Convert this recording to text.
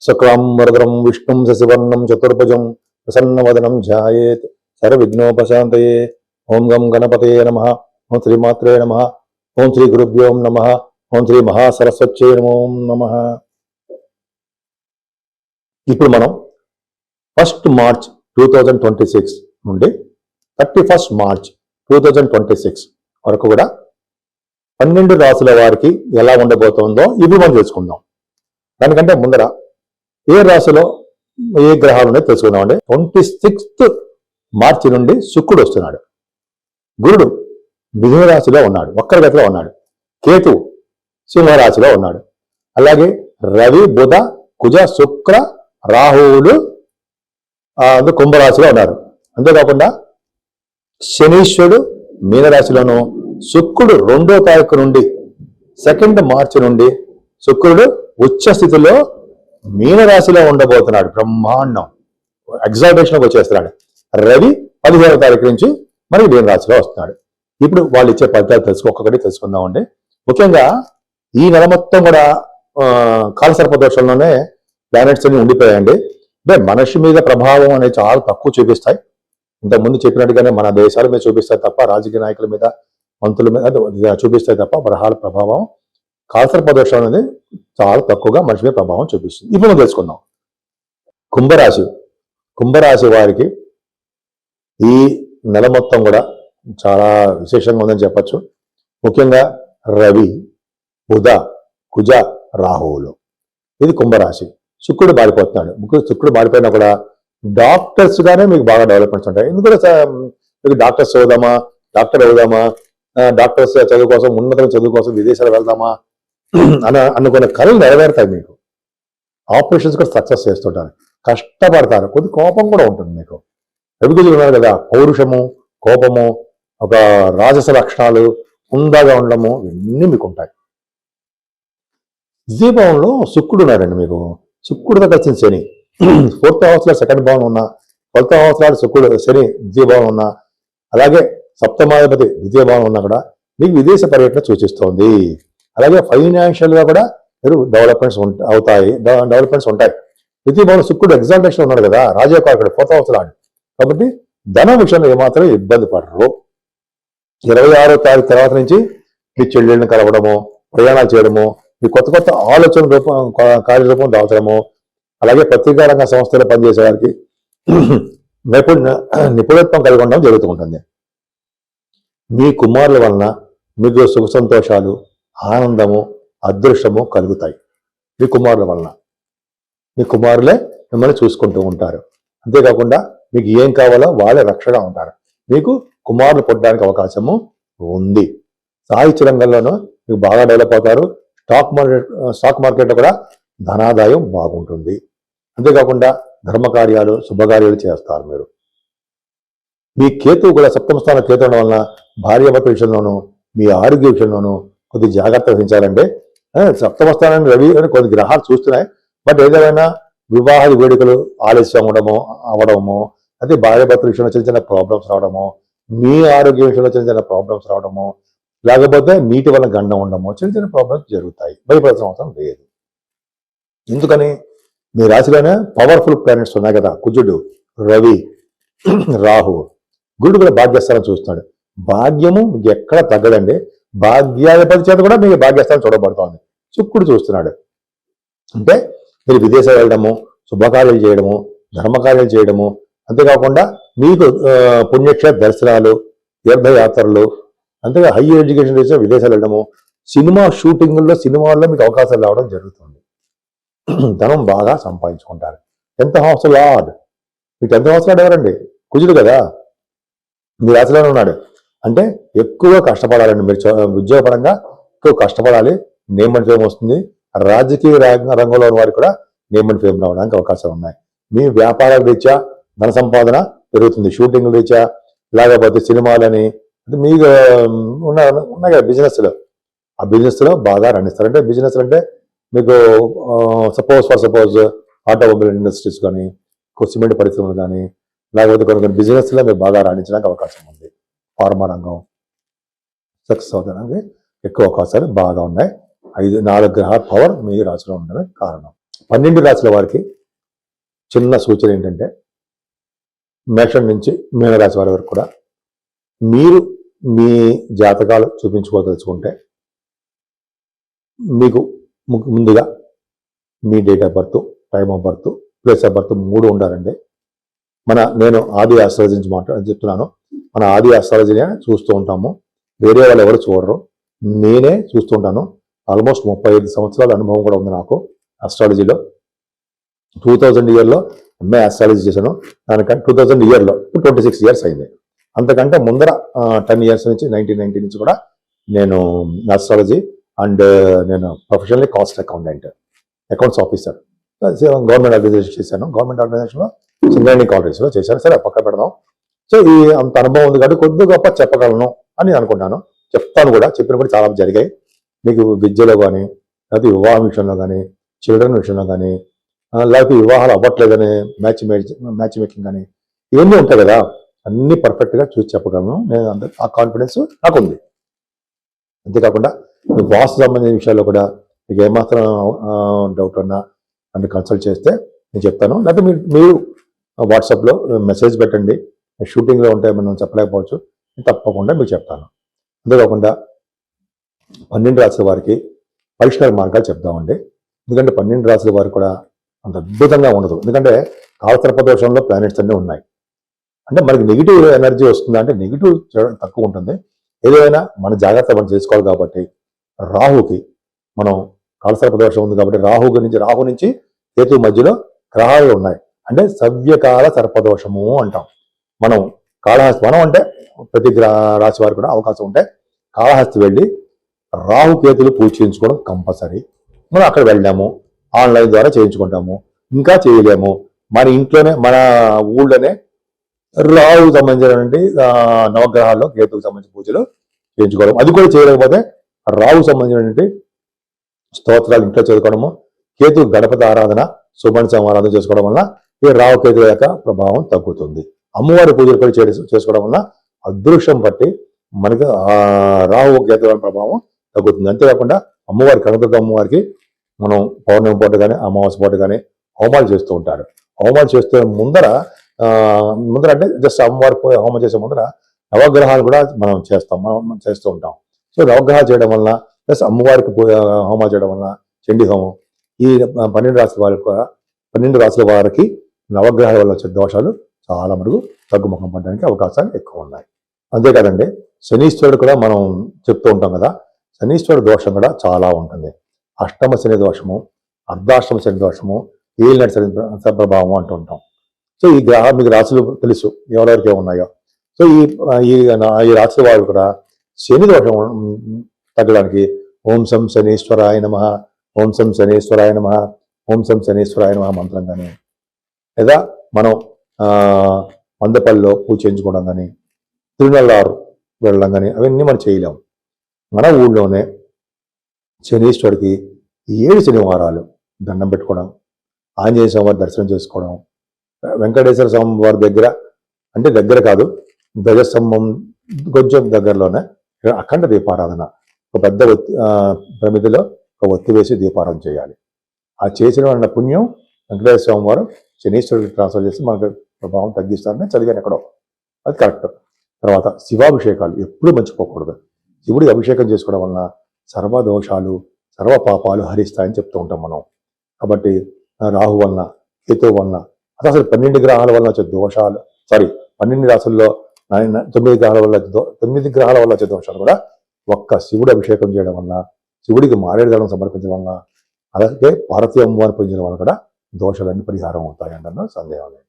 శుక్లాంబరధరం విష్ణుం శశివర్ణం చతుర్భుజం ప్రసన్నవదనం ధ్యాయేత్ సర్వవిఘ్నోపశాంతయే. ఓం గం గణపతయే నమః. ఓం శ్రీమాత్రే నమః. ఓం శ్రీ గురుభ్యో నమః. ఓం శ్రీ మహాసరస్వత్యై నమో నమః. ఇప్పుడు మనం 1 మార్చ్ 2026 నుండి 31 మార్చ్ 2026 వరకు కూడా 12 రాసుల వారికి ఎలా ఉండబోతుందో ఇప్పుడు మనం తెలుసుకుందాం. దానికంటే ముందర ఏ రాశిలో ఏ గ్రహాలు ఉన్నాయో తెలుసుకుందాం అండి. 26 మార్చి నుండి శుక్రుడు వస్తున్నాడు. గురుడు మిథున రాశిలో ఉన్నాడు, వక్రగతిలో ఉన్నాడు. కేతు సింహరాశిలో ఉన్నాడు. అలాగే రవి, బుధ, కుజ, శుక్ర, రాహువులు కుంభరాశిలో ఉన్నారు. అంతేకాకుండా శనీశ్వరుడు మీనరాశిలోను, శుక్రుడు 2వ తారీఖు నుండి 2 మార్చి నుండి శుక్రుడు ఉచ్చ స్థితిలో మీనరాశిలో ఉండబోతున్నాడు. బ్రహ్మాండం, ఎగ్జాల్టేషన్కి వచ్చేస్తున్నాడు. రవి 15వ తారీఖు నుంచి మనకి మీనరాశిలో వస్తున్నాడు. ఇప్పుడు వాళ్ళు ఇచ్చే ఫలితాలు ఒక్కొక్కటి తెలుసుకుందామండి. ముఖ్యంగా ఈ నెల మొత్తం కూడా కాలసర్ప దోషంలోనే ప్లానెట్స్ అన్ని ఉండిపోయాయండి. అంటే మనిషి మీద ప్రభావం అనేది చాలా తక్కువ చూపిస్తాయి. ఇంతకుముందు చెప్పినట్టుగానే మన దేశాల మీద చూపిస్తాయి తప్ప, రాజకీయ నాయకుల మీద, మంత్రుల మీద చూపిస్తాయి తప్ప గ్రహాల ప్రభావం, కాలసర్ప దోషం అనేది చాలా తక్కువగా మనిషి మీద ప్రభావం చూపిస్తుంది. ఇప్పుడు మనం తెలుసుకుందాం. కుంభరాశి వారికి ఈ నెల మొత్తం కూడా చాలా విశేషంగా ఉందని చెప్పచ్చు. ముఖ్యంగా రవి, బుధ, కుజ, రాహువులు, ఇది కుంభరాశి. శుక్రుడు మారిపోతున్నాడు. శుక్రుడు మారిపోయినా కూడా డాక్టర్స్ గానే మీకు బాగా డెవలప్మెంట్స్ ఉంటాయి. ఎందుకంటే మీకు డాక్టర్స్ అవుదామా, డాక్టర్ అవుదామా, డాక్టర్స్ చదువు కోసం, ఉన్నత చదువు కోసం విదేశాలు వెళ్దామా అనుకున్న కళలు నెరవేరుతాయి. మీకు ఆపరేషన్స్ కూడా సక్సెస్ చేస్తుంటారు, కష్టపడతారు, కొద్ది కోపం కూడా ఉంటుంది మీకు. రవికుజులు ఉన్నారు కదా, పౌరుషము, కోపము, ఒక రాజస లక్షణాలు, హుందాగా ఉండడము, ఇవన్నీ మీకు ఉంటాయి. ద్వీపంలో శుక్రుడు ఉన్నారండి. మీకు శుక్రుడితో కలిసిన శని 4th హౌస్లో 2nd భావం ఉన్న, 12th హౌస్లో శుక్రుడు శని ద్వితీయ భావం ఉన్న, అలాగే సప్తమాధిపతి ద్వితీయ భావం ఉన్నా కూడా మీకు విదేశ పర్యటన సూచిస్తోంది. అలాగే ఫైనాన్షియల్ గా కూడా మీరు డెవలప్మెంట్స్ ఉంటాయి. ద్వితీయ భావం శుక్రుడు ఎగ్జాల్టేషన్ ఉన్నాడు కదా, రాజయోగారుడు 4th హౌస్ లాడు. కాబట్టి ధనం విషయంలో ఏమాత్రం ఇబ్బంది పడరు. 26వ తారీఖు తర్వాత నుంచి మీ చెల్లెళ్ళని కలవడము, ప్రయాణాలు చేయడము, మీ కొత్త కొత్త ఆలోచన రూపం, కార్యరూపం దాల్చడము, అలాగే పత్రికా రంగ సంస్థలో పనిచేసే వారికి నిపుణత్వం కలిగి ఉండడం జరుగుతూ ఉంటుంది. మీ కుమారుల వలన మీకు సుఖ సంతోషాలు, ఆనందము, అదృష్టము కలుగుతాయి. మీ కుమారుల వలన మీ కుమారులే మిమ్మల్ని చూసుకుంటూ ఉంటారు. అంతేకాకుండా మీకు ఏం కావాలో వాళ్ళే రక్షగా ఉంటారు. మీకు కుమారులు పుట్టడానికి అవకాశము ఉంది. సాహిత్య రంగంలోనూ మీకు బాగా డెవలప్ అవుతారు. స్టాక్ మార్కెట్లో కూడా ధనాదాయం బాగుంటుంది. అంతేకాకుండా ధర్మకార్యాలు, శుభకార్యాలు చేస్తారు మీరు. మీ కేతు కూడా 7వ స్థానం కేతు ఉండడం వలన భార్యాభర్త విషయంలోనూ, మీ ఆరోగ్య విషయంలోనూ కొద్ది జాగ్రత్త వహించాలంటే. 7వ స్థానాన్ని రవి అని కొన్ని గ్రహాలు చూస్తున్నాయి. బట్ ఏదైనా వివాహ వేడుకలు ఆలస్యం అవడము, అదే భార్యాభర్త విషయంలో చిన్న చిన్న ప్రాబ్లమ్స్ రావడము, మీ ఆరోగ్య విషయంలో చిన్న చిన్న ప్రాబ్లమ్స్ రావడము, లేకపోతే నీటి వల్ల గండం ఉండడము, చిన్న చిన్న ప్రాబ్లమ్స్ జరుగుతాయి. భయపడాల్సిన అవసరం లేదు. ఎందుకని మీ రాశిలోనే పవర్ఫుల్ ప్లానెట్స్ ఉన్నాయి కదా, కుజుడు, రవి, రాహు. గురుడు కూడా భాగ్యస్థానం చూస్తున్నాడు. భాగ్యము ఎక్కడ తగ్గదండి. భాగ్యాధిపతి చేత కూడా మీకు భాగ్యస్థానం చూడబడుతోంది. శుక్రుడు చూస్తున్నాడు. అంటే మీరు విదేశాలు వెళ్ళడము, శుభకార్యాలు చేయడము, ధర్మకార్యాలు చేయడము, అంతేకాకుండా మీకు పుణ్యక్షేత్ర దర్శనాలు, తీర్థయాత్రలు, అంతేగా హైయర్ ఎడ్యుకేషన్ చేసే విదేశాలు వెళ్ళడము, సినిమా షూటింగుల్లో, సినిమాల్లో మీకు అవకాశాలు రావడం జరుగుతుంది. ధనం బాగా సంపాదించుకుంటారు. 10th హౌస్ లార్డ్, మీ 10th హౌస్ లార్డ్ ఎవరండి? కుజుడు కదా, మీ రాశిలోనే ఉన్నాడు. అంటే ఎక్కువ కష్టపడాలండి. మీరు ఉద్యోగపరంగా ఎక్కువ కష్టపడాలి. నేమ్ అండ్ ఫేమ్ వస్తుంది. రాజకీయ రంగంలో ఉన్న వారికి కూడా నేమ్ అండ్ ఫేమ్ రావడానికి అవకాశాలు ఉన్నాయి. మీ వ్యాపారాల రీత్యా ధన సంపాదన పెరుగుతుంది. షూటింగ్ రీత్యా, లేకపోతే సినిమాలని, మీకు ఉన్నాయి కదా బిజినెస్లో, ఆ బిజినెస్లో బాగా రాణిస్తారు. అంటే బిజినెస్ అంటే మీకు సపోజ్ ఆటోమొబైల్ ఇండస్ట్రీస్ కానీ, సిమెంట్ పరిశ్రమలు కానీ, లేకపోతే కొన్ని బిజినెస్లో మీరు బాగా రాణించడానికి అవకాశం ఉంది. ఫార్మా రంగం సక్సెస్ అవడానికి ఎక్కువ అవకాశాలు బాగా ఉన్నాయి. 4 గ్రహాల పవర్ మీ రాశిలో ఉండడానికి కారణం. 12 రాశుల వారికి చిన్న సూచన ఏంటంటే, మేషం నుంచి మీనరాశి వారి వరకు కూడా మీరు మీ జాతకాలు చూపించుకోదలుచుకుంటే మీకు ముందుగా మీ date of birth, time of birth, place of birth 3 ఉండాలండి. నేను ఆది ఆస్ట్రాలజీ నుంచి చెప్తున్నాను. మన ఆది ఆస్ట్రాలజీనే చూస్తూ ఉంటాము, వేరే వాళ్ళు ఎవరు చూడరు, నేనే చూస్తూ ఉంటాను. ఆల్మోస్ట్ 35 సంవత్సరాల అనుభవం కూడా ఉంది నాకు ఆస్ట్రాలజీలో. 2000 ఇయర్లో ఎంఏ ఆస్ట్రాలజీ చేశాను. దానికంటే 2000 ఇయర్లో 26 ఇయర్స్ అయింది. అంతకంటే ముందర 10 ఇయర్స్ నుంచి 1990 నుంచి కూడా నేను ఆస్ట్రాలజీ అండ్ నేను professionally cost accountant, accounts officer, government organization చేశాను. గవర్నమెంట్ ఆర్గనైజేషన్లో సింగరేణి కాలేజ్లో చేశాను. సరే పక్క పెడదాం. సో ఈ అంత అనుభవం ఉంది కాబట్టి కొద్ది గొప్ప చెప్పగలను అని నేను అనుకుంటాను. చెప్తాను కూడా, చెప్పిన కూడా చాలా జరిగాయి. మీకు విద్యలో కానీ, లేకపోతే వివాహం విషయంలో కానీ, చిల్డ్రన్ విషయంలో కానీ, లేకపోతే వివాహాలు అవ్వట్లేదని మ్యాచ్ మేకింగ్ కానీ, ఇవన్నీ ఉంటాయి కదా, అన్నీ పర్ఫెక్ట్గా చూసి చెప్పగలను. నేను ఆ కాన్ఫిడెన్స్ నాకు ఉంది. అంతేకాకుండా వాస్తు సంబంధించిన విషయాల్లో కూడా మీకు ఏమాత్రం డౌట్ ఉన్నా నన్ను కన్సల్ట్ చేస్తే నేను చెప్తాను. లేకపోతే మీరు వాట్సాప్లో మెసేజ్ పెట్టండి. షూటింగ్లో ఉంటే మనం చెప్పలేకపోవచ్చు, తప్పకుండా మీకు చెప్తాను. అంతేకాకుండా 12 రాశుల వారికి పరిష్కార మార్గాలు చెప్తామండి. ఎందుకంటే 12 రాశుల వారికి కూడా అంత అద్భుతంగా ఉండదు. ఎందుకంటే కాలసర్పదోషంలో ప్లానెట్స్ అన్నీ ఉన్నాయి. అంటే మనకి నెగిటివ్ ఎనర్జీ వస్తుందా అంటే నెగిటివ్ తక్కువ ఉంటుంది. ఏదైనా మన జాగ్రత్త మనం చేసుకోవాలి. కాబట్టి రాహుకి మనం కాలసర్పదోషం ఉంది కాబట్టి రాహు నుంచి కేతు మధ్యలో గ్రహాలు ఉన్నాయి. అంటే సవ్యకాల సర్పదోషము అంటాం. మనం అంటే ప్రతి రాశి వారికి కూడా అవకాశం ఉంటే కాళహస్తి వెళ్ళి రాహు కేతులు పూజ చేయించుకోవడం కంపల్సరీ. మనం అక్కడ వెళ్ళాము, ఆన్లైన్ ద్వారా చేయించుకుంటాము. ఇంకా చేయలేము, మన ఇంట్లోనే మన ఊళ్ళోనే రాహుకు సంబంధించినటువంటి నవగ్రహాల్లో కేతుకు సంబంధించిన పూజలు చేయించుకోవడం. అది కూడా చేయలేకపోతే రాహుకు సంబంధించినటువంటి స్తోత్రాలు ఇంట్లో చదువుకోవడము, కేతు గణపతి ఆరాధన, సుబ్రహ్మణ్య ఆరాధన చేసుకోవడం వల్ల ఈ రాహు కేతు యొక్క ప్రభావం తగ్గుతుంది. అమ్మవారి పూజలు కూడా చేసుకోవడం వల్ల అదృష్టం బట్టి మనకి రాహు కేతు ప్రభావం తగ్గుతుంది. అంతేకాకుండా అమ్మవారి కనకదుర్గ అమ్మవారికి మనం పౌర్ణమి పూట కానీ అమావాస్య పూట కానీ హోమాలు చేస్తూ ఉంటారు. హోమాలు చేస్తే ముందర అంటే జస్ట్ అమ్మవారి హోమం చేసే ముందర నవగ్రహాలు కూడా మనం చేస్తూ ఉంటాం. సో నవగ్రహాలు చేయడం వల్ల ప్లస్ అమ్మవారికి హోమాలు చేయడం వల్ల చండీ హోమం ఈ 12 రాశుల వారికి నవగ్రహాల వల్ల వచ్చే దోషాలు చాలా మటుకు తగ్గుముఖం పడడానికి అవకాశాలు ఎక్కువ ఉన్నాయి. అంతేకాదండి, శనీశ్వరుడు కూడా మనం చెప్తూ ఉంటాం కదా, శనీశ్వరుడు దోషం కూడా చాలా ఉంటుంది. అష్టమ శని దోషము, అర్ధాష్టమ శని దోషము, ఏలినాటి శని ప్రభావం అంటూ ఉంటాం. సో ఈ మీకు రాశులు తెలుసు ఎవరెవరికి ఉన్నాయో. సో ఈ రాశి వారు కూడా శని దోషం తగ్గడానికి ఓం సం శనీశ్వరాయ నమః, ఓం సం శనీశ్వరాయ నమః, ఓం సం శనీశ్వరాయ నమః మంత్రం కానీ, లేదా మనం మందపల్లిలో పూజ చేయించుకోవడం కానీ, తిరునల్లారు వెళ్ళడం కానీ అవన్నీ మనం చేయలేము. మన ఊళ్ళోనే శనీశ్వరుడికి 7 శనివారాలు దండం పెట్టుకోవడం, ఆంజనేయ స్వామి వారి దర్శనం చేసుకోవడం, వెంకటేశ్వర స్వామి వారి దగ్గర అంటే దగ్గర కాదు, ధ్వజస్తంభం కొంచెం దగ్గరలోనే అఖండ దీపారాధన, ఒక పెద్ద ప్రమిదిలో ఒక ఒత్తి వేసి దీపారాధన చేయాలి. ఆ చేసిన పుణ్యం వెంకటేశ్వర స్వామి వారు శనీశ్వరుడికి ట్రాన్స్ఫర్ చేసి మనకు ప్రభావం తగ్గిస్తారని చదివాను ఎక్కడో. అది కరెక్ట్. తర్వాత శివాభిషేకాలు ఎప్పుడూ మర్చిపోకూడదు. శివుడికి అభిషేకం చేసుకోవడం వలన సర్వదోషాలు సర్వ పాపాలు హరిస్తాయని చెప్తూ ఉంటాం మనం. కాబట్టి రాహు వలన, కేతు వలన, అసలు 12 గ్రహాల వలన వచ్చే దోషాలు 12 రాశుల్లో 9 గ్రహాల వల్ల వచ్చే దోషాలు కూడా ఒక్క శివుడు అభిషేకం చేయడం వలన, శివుడికి మారేడుదలం సమర్పించడం వలన, అలాగే పార్వతీ అమ్మవారిని పూజించడం వల్ల కూడా దోషాలన్నీ పరిహారం అవుతాయి అంటే సందేహం లేదు.